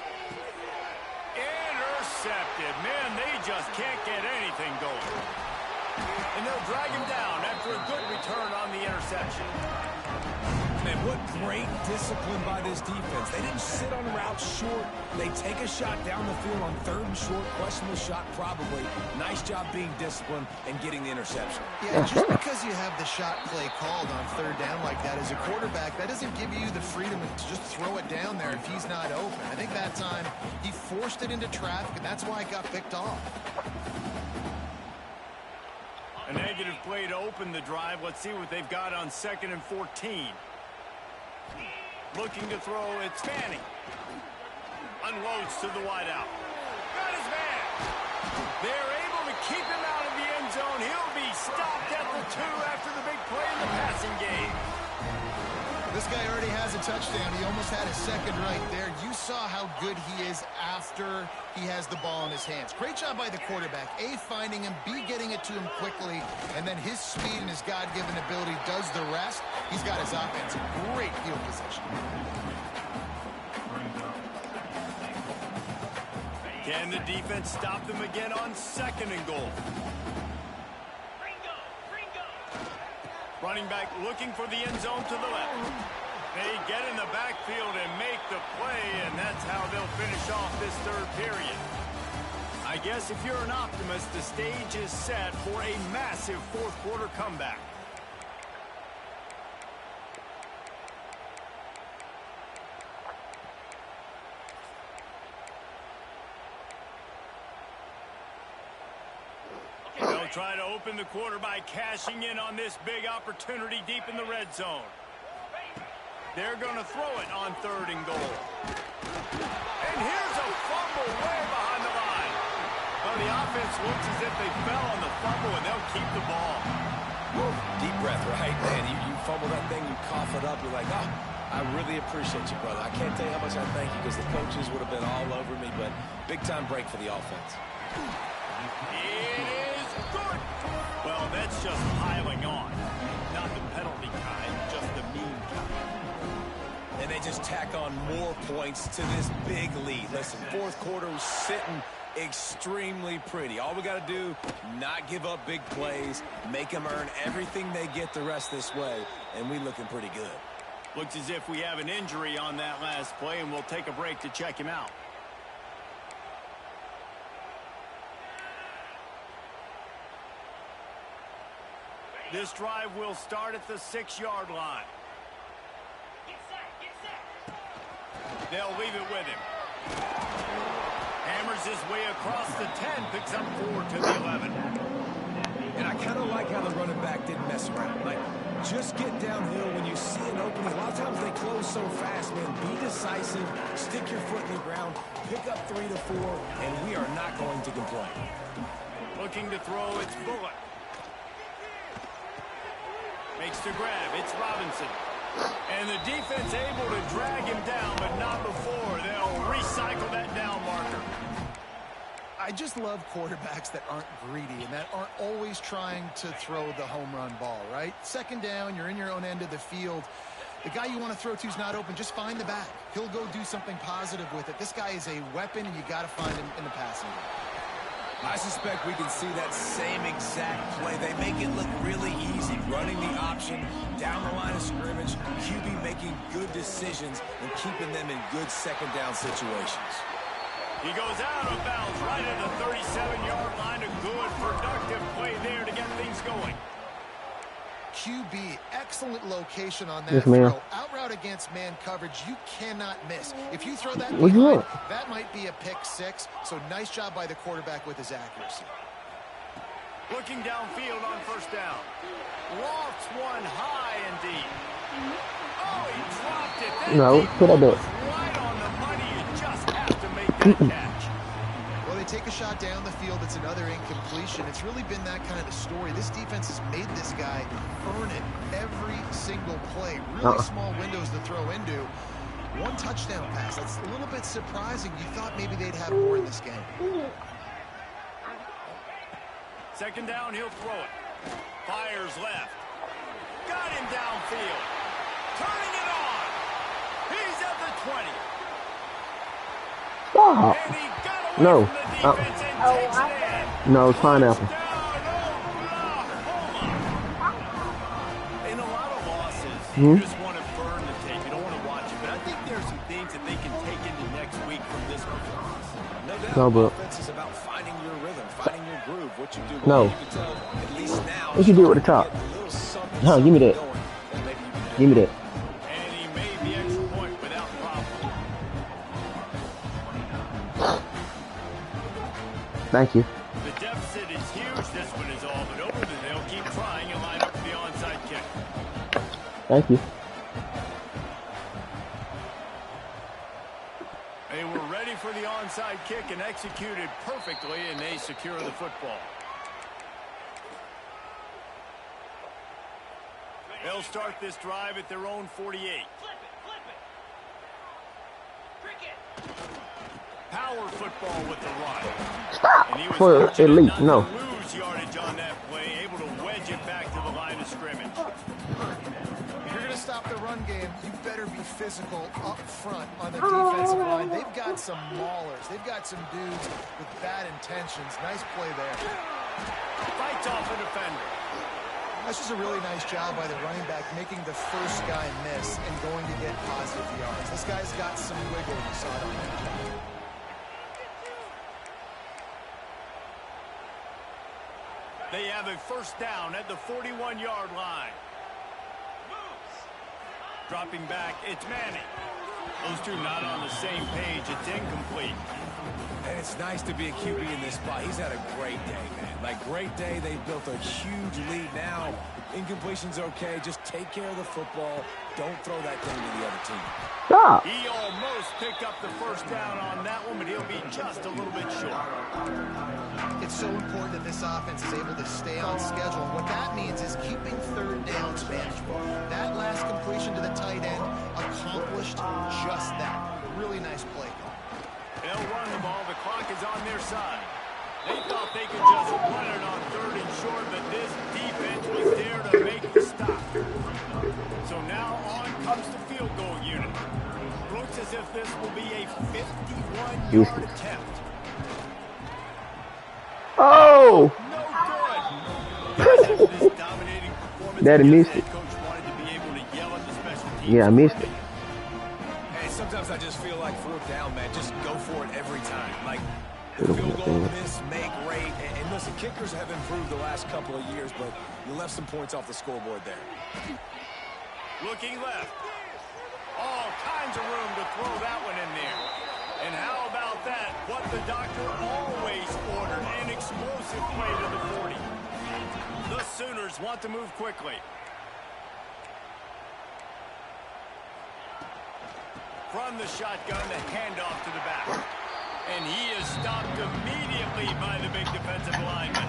Intercepted. Man, they just can't get anything going. And they'll drag him down after a good return on the interception. Man, what great discipline by this defense. They didn't sit on routes short. They take a shot down the field on 3rd and short. Questionable shot, probably. Nice job being disciplined and getting the interception. Yeah, just because you have the shot play called on 3rd down like that as a quarterback, that doesn't give you the freedom to just throw it down there if he's not open. I think that time he forced it into traffic, and that's why it got picked off. A negative play to open the drive. Let's see what they've got on 2nd and 14. Looking to throw, it's Fanning. Unloads to the wideout. Got his man. They're able to keep him out of the end zone. He'll be stopped at the 2 after the big play in the passing game. This guy already has a touchdown. He almost had a 2nd right there. You saw how good he is after he has the ball in his hands. Great job by the quarterback. A, finding him, B, getting it to him quickly, and then his speed and his God-given ability does the rest. He's got his offense in great field position. Can the defense stop them again on 2nd and goal? Running back looking for the end zone to the left. They get in the backfield and make the play, and that's how they'll finish off this 3rd period. I guess if you're an optimist, the stage is set for a massive 4th quarter comeback. They'll try to open the quarter by cashing in on this big opportunity deep in the red zone. They're going to throw it on 3rd and goal. And here's a fumble way behind the line. Well, the offense looks as if they fell on the fumble, and they'll keep the ball. Woo, deep breath, right, man? You fumble that thing, you cough it up, you're like, oh, I really appreciate you, brother. I can't tell you how much I thank you because the coaches would have been all over me, but big-time break for the offense. It is good. Well, that's just piling on. Not the penalty kind, just the mean kind. And they just tack on more points to this big lead. Listen, 4th quarter was sitting extremely pretty. All we got to do, not give up big plays, make them earn everything they get the rest this way, and we looking pretty good. Looks as if we have an injury on that last play, and we'll take a break to check him out. This drive will start at the 6-yard line. They'll leave it with him. Hammers his way across the 10, picks up 4 to the 11. And I kind of like how the running back didn't mess around. Like, just get downhill when you see an opening. A lot of times they close so fast, man. Be decisive, stick your foot in the ground, pick up 3 to 4, and we are not going to complain. Looking to throw, it's Bullock. Makes the grab, it's Robinson. And the defense able to drag him down, but not before. They'll recycle that down marker. I just love quarterbacks that aren't greedy and that aren't always trying to throw the home run ball, right? Second down, you're in your own end of the field. The guy you want to throw to is not open. Just find the back. He'll go do something positive with it. This guy is a weapon, and you got to find him in the passing game. I suspect we can see that same exact play. They make it look really easy, running the option down the line of scrimmage, QB making good decisions and keeping them in good second down situations. He goes out of bounds right at the 37-yard line. A good, productive play there to get things going. QB, excellent location on that yes, throw. Out route against man coverage, you cannot miss. If you throw that what behind, that might be a pick 6. So nice job by the quarterback with his accuracy. Looking downfield on first down. Lofts one high and deep. Oh, he dropped it. That no, put that up. Right on the money. You just have to make that catch. Well, they take a shot down the field. It's another incompletion. It's really been that kind of story. This defense has made this guy earn it every single play. Really small windows to throw into. One touchdown pass. That's a little bit surprising. You thought maybe they'd have more in this game. Second down, he'll throw it. Fires left. Got him downfield. Turning it on. He's at the 20. Stop. And he got away No. from the defense and takes it in. No, it's pineapple. In a lot of losses, you just want to burn the tape. You don't want to watch it. But I think there's some things that they can take into next week from this performance. No doubt, no, but offense is about finding your rhythm, finding your groove. What you do, no. you can tell, at least now, what you do at the top? No, give me that. Give me that. And he made the extra point without problem. Thank you. The deficit is huge. This one is all but over. They'll keep trying and line up for the onside kick. Thank you. They were ready for the onside kick and executed perfectly, and they secure the football. They'll start this drive at their own 48. Power football with the run. Stop. And he was For fortunate elite, not no. to lose yardage on that play, able to wedge it back to the line of scrimmage. If you're going to stop the run game, you better be physical up front on the defensive line. They've got some maulers. They've got some dudes with bad intentions. Nice play there. Fights off the defender. That's just a really nice job by the running back, making the first guy miss and going to get positive yards. This guy's got some wiggle. You saw it on that. They have a first down at the 41-yard line. Dropping back, it's Manning. Those two not on the same page. It's incomplete. And it's nice to be a QB in this spot. He's had a great day, man. Like, great day. They've built a huge lead now. Incompletion's okay. Just take care of the football. Don't throw that thing to the other team. Stop. He almost picked up the first down on that one, but he'll be just a little bit short. It's so important that this offense is able to stay on schedule. And what that means is keeping third downs manageable. That last completion to the tight end accomplished just that. Really nice play. They'll run the ball. The clock is on their side. They thought they could just run it on third and short, but this defense was there to make the stop. So now on comes the field goal unit. Looks as if this will be a 51-yard attempt. Oh! No good. This dominating performance, Daddy missed it. coach wanted to be able to yell at the special teams. Yeah, I missed it. Hey, sometimes I just feel like fourth down, man. Just go for it every time. Like, the field goal, miss, make, rate. And listen, kickers have improved the last couple of years, but you left some points off the scoreboard there. Looking left. All kinds of room to throw that one in there. And how about that? What the doctor always ordered, an explosive play to the 40. The Sooners want to move quickly. From the shotgun, the handoff to the back. And he is stopped immediately by the big defensive lineman.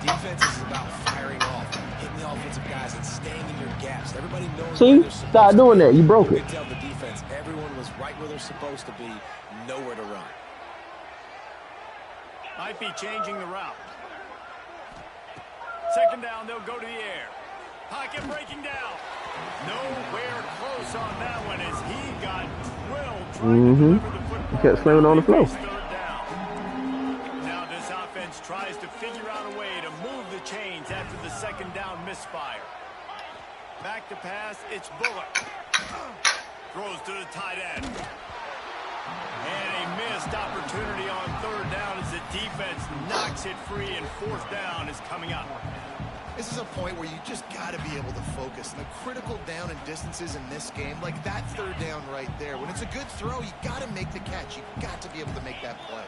Defense is about firing off, hitting the offensive guys, and staying in your gaps. Everybody knows See, where they're supposed stop to doing be. that. You broke You it. could tell the defense, everyone was right where they're supposed to be, nowhere to run. Might be changing the route. Second down, they'll go to the air. Pocket breaking down. Nowhere close on that one as he got drilled trying to deliver the football. Kept slamming on the floor. Third down. Now this offense tries to figure out a way to move the chains after the second down misfire. Back to pass, it's Bullock. Throws to the tight end. And a missed opportunity on third down as the defense knocks it free, and fourth down is coming up. This is a point where you just got to be able to focus. The critical down and distances in this game, like that third down right there. When it's a good throw, you got to make the catch. You got to be able to make that play.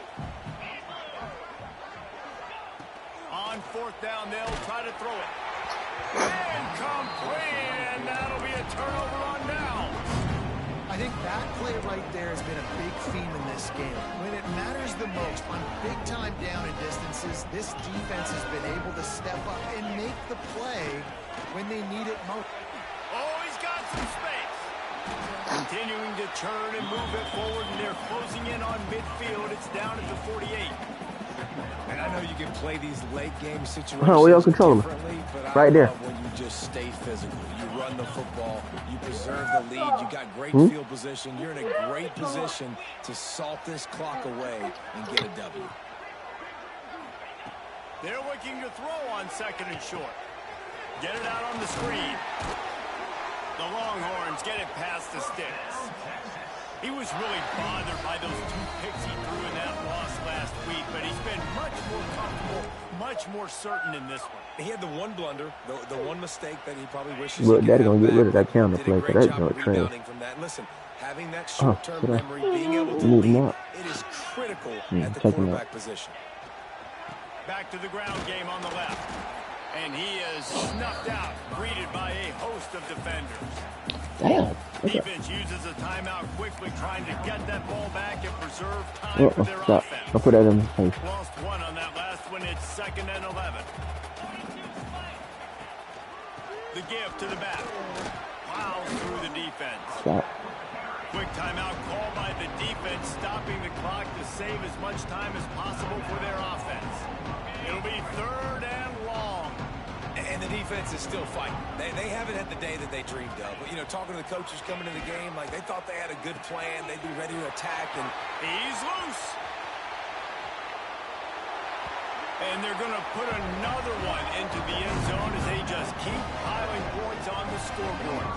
On fourth down, they'll try to throw it. Incomplete, and that'll be a turnover on down. I think that play right there has been a big theme in this game. When it matters the most, on big-time down and distances, this defense has been able to step up and make the play when they need it most. Oh, he's got some space. Continuing to turn and move it forward, and they're closing in on midfield. It's down at the 48. And I know you can play these late game situations Where y'all controlling? differently, but Right I there. love when you just stay physical. You run the football, you preserve the lead, you got great field position. You're in a great position to salt this clock away and get a W. They're looking to throw on second and short. Get it out on the screen. The Longhorns get it past the sticks. He was really bothered by those two picks he threw in that loss last week, but he's been much more comfortable, much more certain in this one. He had the one blunder, the one mistake that he probably wishes Look, he could Daddy have gonna get back. rid of that counter Did a play, great 'cause that job joint of trash. rebounding from that. Listen, having that short-term should I- memory, being able to Need lead, him out. it is critical at the check him quarterback position. Back to the ground game on the left. And he is snuffed out, greeted by a host of defenders. Damn. Defense uses a timeout quickly, trying to get that ball back and preserve time for their Stop. offense. I'll put that in his face. Lost one on that last one. It's 2nd and 11. The give to the back. Plows through the defense. Stop. Quick timeout call by the defense, stopping the clock to save as much time as possible for their offense. It'll be 3rd and long. And the defense is still fighting. They haven't had the day that they dreamed of. But, you know, talking to the coaches coming into the game, like they thought they had a good plan. They'd be ready to attack. And He's loose. And they're going to put another one into the end zone as they just keep piling points on the scoreboard.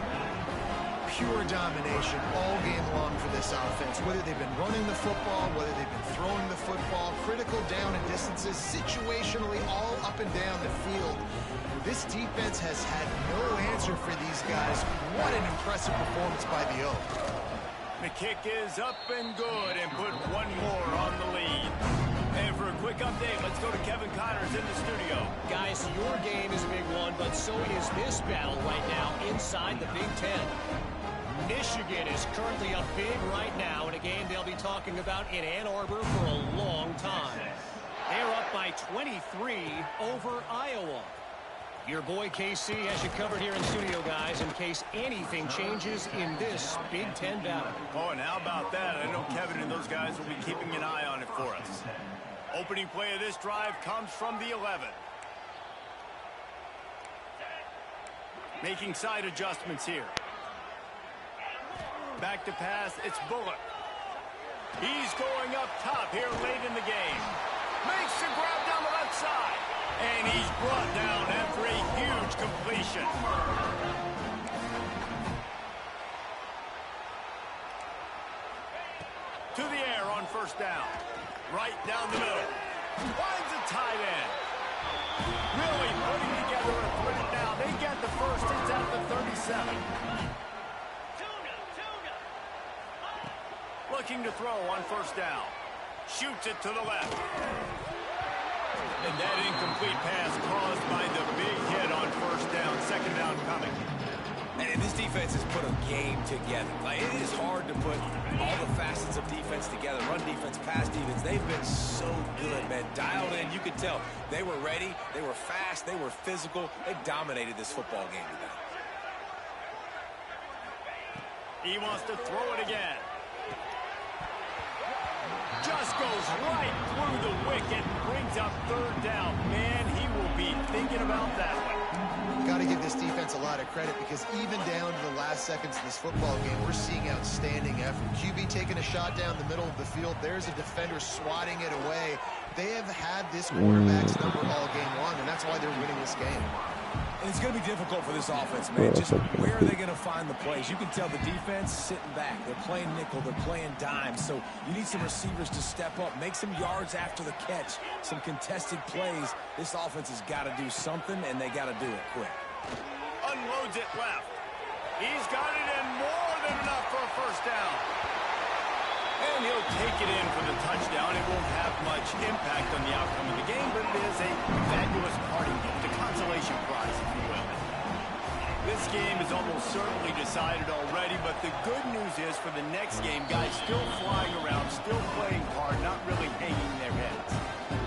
Pure domination all game long for this offense. Whether they've been running the football, whether they've been throwing the football, critical down and distances, situationally all up and down the field. This defense has had no answer for these guys. What an impressive performance by the Oak. The kick is up and good, and put one more on the lead. And for a quick update, let's go to Kevin Connors in the studio. Guys, your game is a big one, but so is this battle right now inside the Big Ten. Michigan is currently up big right now in a game they'll be talking about in Ann Arbor for a long time. They're up by 23 over Iowa. Your boy KC has you covered here in studio, guys, in case anything changes in this Big Ten battle. Oh, and how about that? I know Kevin and those guys will be keeping an eye on it for us. Opening play of this drive comes from the 11. Making side adjustments here. Back to pass, it's Bullock. He's going up top here late in the game. Makes the grab down the left side. And he's brought down after a huge completion. To the air on first down. Right down the middle. Finds a tight end. Really putting together a threat now. They get the first. It's at the 37. Looking to throw on first down. Shoots it to the left. And that incomplete pass caused by the big hit on first down. Second down coming. And this defense has put a game together. Like, it is hard to put all the facets of defense together. Run defense, pass defense. They've been so good, man. Dialed in. You could tell they were ready. They were fast. They were physical. They dominated this football game today. He wants to throw it again. Just goes right through the wicket. Brings up third down. Man, he will be thinking about that one. Got to give this defense a lot of credit because even down to the last seconds of this football game, we're seeing outstanding effort. QB taking a shot down the middle of the field. There's a defender swatting it away. They have had this quarterback's number all game long, and that's why they're winning this game. And it's going to be difficult for this offense, man. Just where are they going to find the plays? You can tell the defense sitting back. They're playing nickel. They're playing dime. So you need some receivers to step up, make some yards after the catch, some contested plays. This offense has got to do something, and they got to do it quick. Unloads it left. He's got it in more than enough for a first down. And he'll take it in for the touchdown. It won't have much impact on the outcome of the game, but it is a fabulous parting gift, a consolation prize, if you will. This game is almost certainly decided already, but the good news is for the next game, guys still flying around, still playing hard, not really hanging their heads.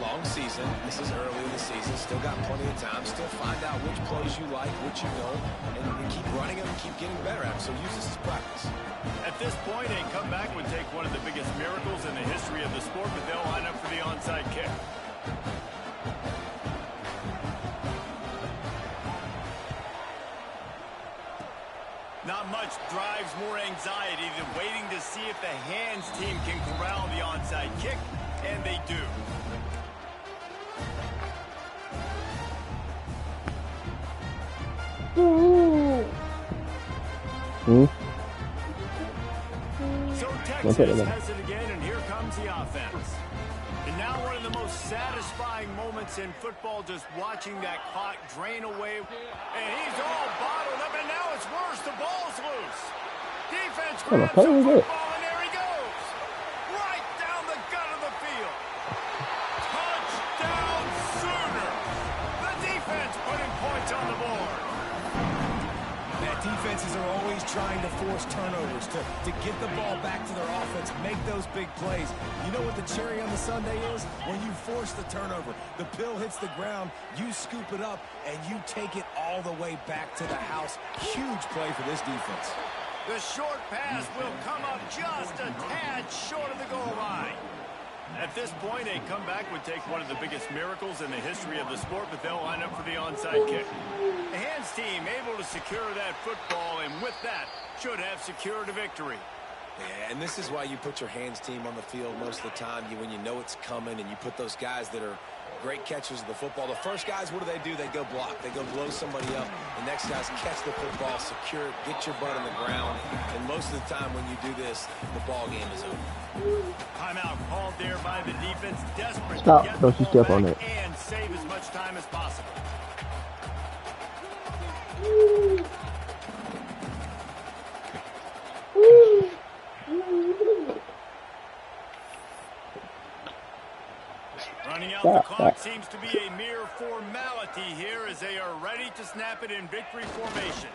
Long season. This is early in the season. Still got plenty of time. Still find out which plays you like, which you don't, and keep running them and keep getting better at them. So use this as practice. At this point, a comeback would take one of the biggest miracles in the history of the sport, but they'll line up for the onside kick. Not much drives more anxiety than waiting to see if the hands team can corral the onside kick, and they do. So Texas has it again, and here comes the offense. And now one of the most satisfying moments in football, just watching that clock drain away. And he's all bottled up, and now it's worse. The ball's loose. Defense grabs the football, and there he goes. Right down the gut of the field. Touchdown Sooners. The defense putting points on the board. Defenses are always trying to force turnovers to get the ball back to their offense, make those big plays. You know what the cherry on the sundae is? When you force the turnover, the pill hits the ground, you scoop it up, and you take it all the way back to the house. Huge play for this defense. The short pass will come up just a tad short of the goal line. At this point, a comeback would take one of the biggest miracles in the history of the sport, but they'll line up for the onside kick. The hands team able to secure that football, and with that, should have secured a victory. Yeah, and this is why you put your hands team on the field most of the time, when you know it's coming, and you put those guys that are great catchers of the football. The first guys, what do? They go block. They go blow somebody up. The next guys catch the football, secure it, get your butt on the ground. And most of the time when you do this, the ball game is over. Timeout called there by the defense. Desperate Stop. to get Don't you the ball step on back it. and save as much time as possible. Running out the clock seems to be a mere formality here as they are ready to snap it in victory formation.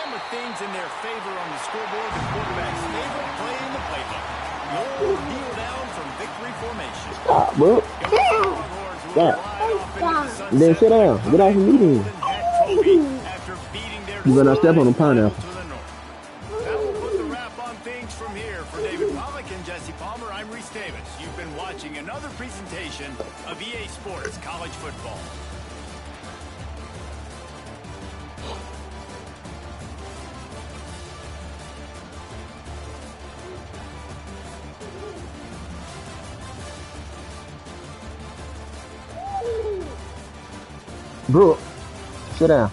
And with things in their favor on the scoreboard, the quarterback's favorite play in the playbook. No kneel down from victory formation. Stop, bro. Stop. Then sit down. Get off the meeting. You better not step on the pineapple. That will put the wrap on things from here. For David Pollack and Jesse Palmer, I'm Reese Davis. You've been watching another presentation of EA Sports College Football. Bro, sit down.